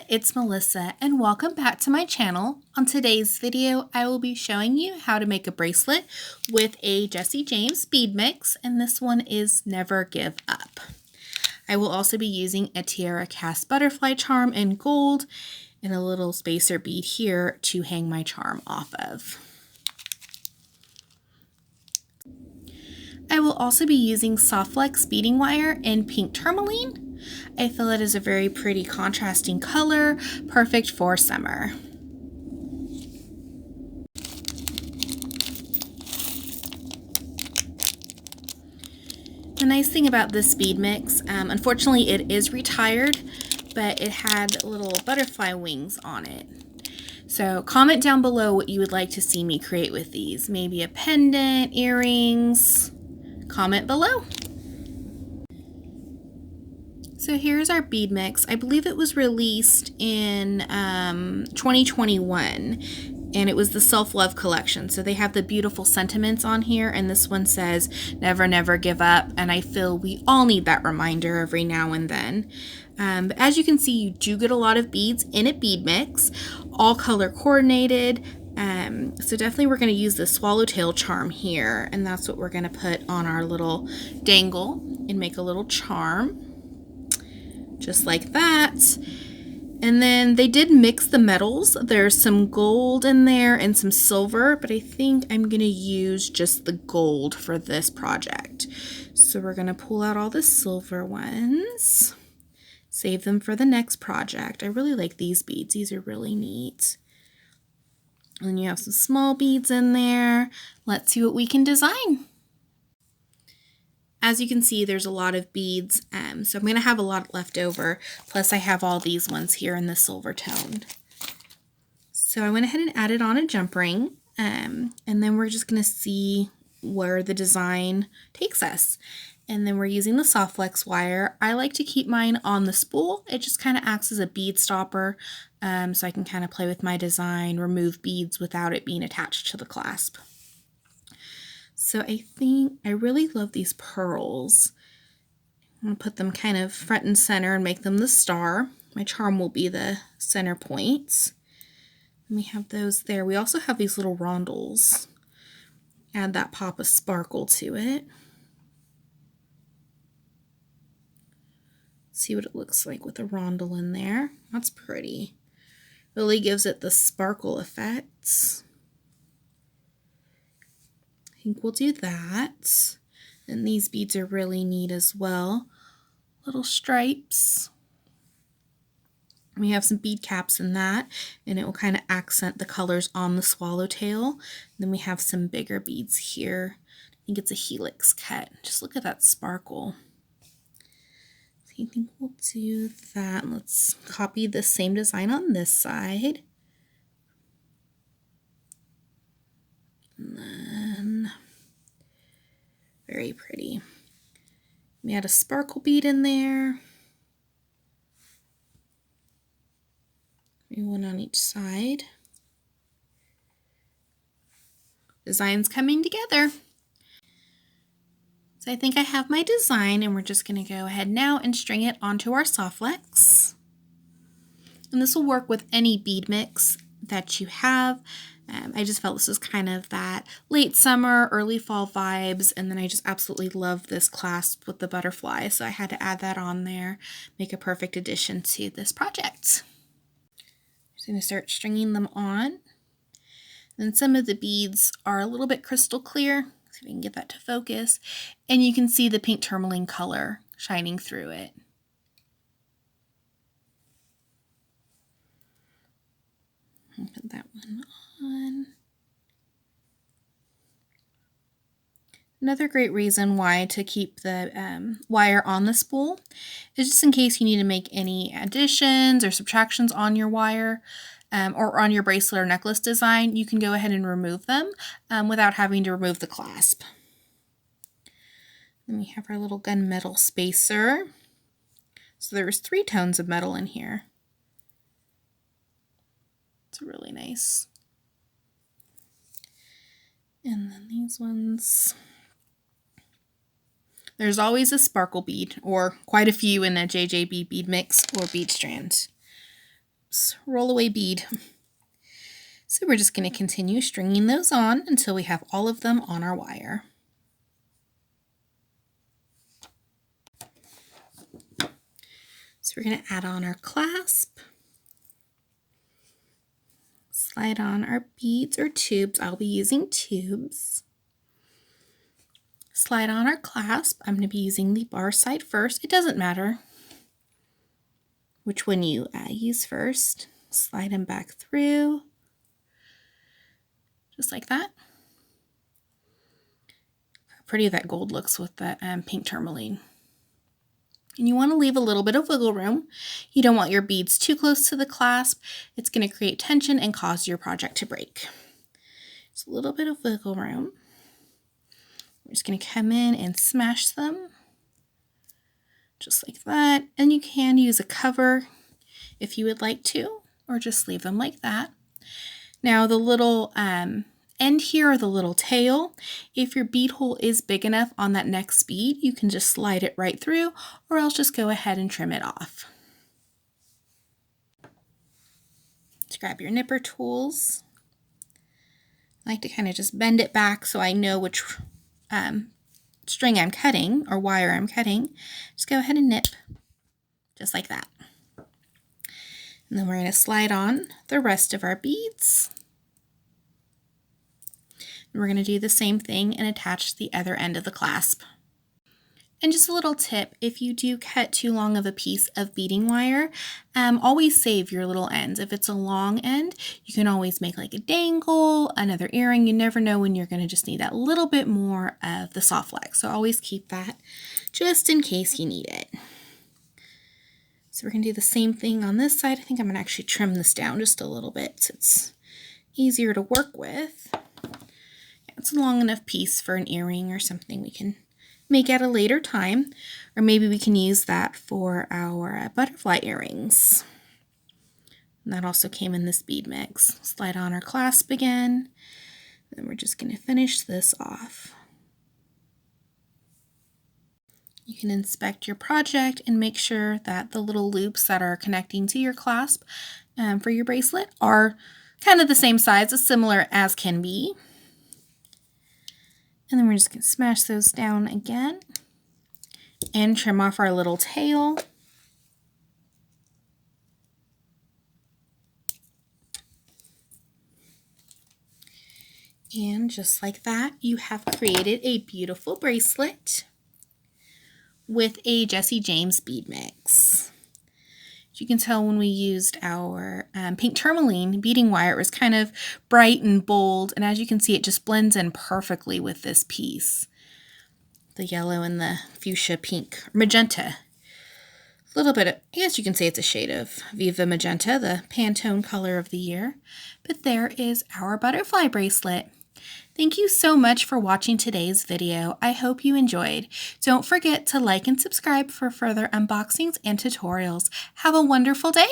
it's Melissa and welcome back to my channel. On today's video, I will be showing you how to make a bracelet with a Jesse James bead mix, and this one is Never Give Up. I will also be using a Tierracast butterfly charm in gold and a little spacer bead here to hang my charm off of. I will also be using soft flex beading wire in pink tourmaline. I feel it is a very pretty contrasting color, perfect for summer. The nice thing about this bead mix, unfortunately it is retired, but it had little butterfly wings on it. So comment down below what you would like to see me create with these. Maybe a pendant, earrings. Comment below. So here's our bead mix. I believe it was released in 2021, and it was the Self-Love collection. So they have the beautiful sentiments on here, and this one says, never, never give up. And I feel we all need that reminder every now and then. But as you can see, you do get a lot of beads in a bead mix, all color coordinated. So definitely we're going to use the swallowtail charm here, and that's what we're going to put on our little dangle and make a little charm. Just like that. And then they did mix the metals. There's some gold in there and some silver, but I think I'm going to use just the gold for this project. So we're going to pull out all the silver ones, save them for the next project. I really like these beads. These are really neat. And then you have some small beads in there. Let's see what we can design. As you can see, there's a lot of beads, so I'm going to have a lot left over. Plus, I have all these ones here in the silver tone. So I went ahead and added on a jump ring, and then we're just going to see where the design takes us. And then we're using the soft flex wire. I like to keep mine on the spool. It just kind of acts as a bead stopper, so I can kind of play with my design, remove beads without it being attached to the clasp. So I think I really love these pearls. I'm going to put them kind of front and center and make them the star. My charm will be the center points. And we have those there. We also have these little rondelles. Add that pop of sparkle to it. See what it looks like with a rondelle in there. That's pretty. Really gives it the sparkle effects. I think we'll do that. And these beads are really neat as well. Little stripes. We have some bead caps in that, and it will kind of accent the colors on the swallowtail. Then we have some bigger beads here. I think it's a helix cut. Just look at that sparkle. So I think we'll do that. Let's copy the same design on this side. And then, very pretty. We add a sparkle bead in there. Maybe one on each side. Design's coming together. So I think I have my design, and we're just going to go ahead now and string it onto our soft flex. And this will work with any bead mix that you have. I just felt this was kind of that late summer, early fall vibes, and then I just absolutely love this clasp with the butterfly, so I had to add that on there, make a perfect addition to this project. I'm just going to start stringing them on. Then some of the beads are a little bit crystal clear, see if we can get that to focus, and you can see the pink tourmaline color shining through it. I'll put that one on. Another great reason why to keep the wire on the spool is just in case you need to make any additions or subtractions on your wire or on your bracelet or necklace design. You can go ahead and remove them without having to remove the clasp. Then we have our little gunmetal spacer. So there's 3 tones of metal in here. It's really nice. And then these ones. There's always a sparkle bead, or quite a few in a JJB bead mix or bead strand. oops, roll away bead. So we're just going to continue stringing those on until we have all of them on our wire. So we're going to add on our clasp, slide on our beads or tubes. I'll be using tubes. Slide on our clasp. I'm going to be using the bar side first. It doesn't matter which one you use first. Slide them back through, just like that. How pretty that gold looks with that pink tourmaline. And you want to leave a little bit of wiggle room. You don't want your beads too close to the clasp. It's going to create tension and cause your project to break. Just a little bit of wiggle room. We're just going to come in and smash them, just like that. And you can use a cover if you would like to, or just leave them like that. Now the little end here, or the little tail, if your bead hole is big enough on that next bead, you can just slide it right through, or else just go ahead and trim it off. Just grab your nipper tools. I like to kind of just bend it back so I know which string I'm cutting or wire I'm cutting. Just go ahead and nip, just like that. And then we're going to slide on the rest of our beads. And we're going to do the same thing and attach the other end of the clasp. And just a little tip, if you do cut too long of a piece of beading wire, always save your little ends. If it's a long end, you can always make like a dangle, another earring. You never know when you're going to just need that little bit more of the soft flex. So always keep that just in case you need it. So we're going to do the same thing on this side. I think I'm going to actually trim this down just a little bit so it's easier to work with. It's a long enough piece for an earring or something we can make at a later time, or maybe we can use that for our butterfly earrings. And that also came in this bead mix. Slide on our clasp again, and we're just going to finish this off. You can inspect your project and make sure that the little loops that are connecting to your clasp for your bracelet are kind of the same size, as similar as can be. And then we're just going to smash those down again and trim off our little tail. And just like that, you have created a beautiful bracelet with a Jesse James bead mix. As you can tell, when we used our pink tourmaline beading wire, it was kind of bright and bold, and as you can see, it just blends in perfectly with this piece. The yellow and the fuchsia pink, magenta. A little bit of, I guess you can say it's a shade of Viva Magenta, the Pantone color of the year. But there is our butterfly bracelet. Thank you so much for watching today's video. I hope you enjoyed. Don't forget to like and subscribe for further unboxings and tutorials. Have a wonderful day.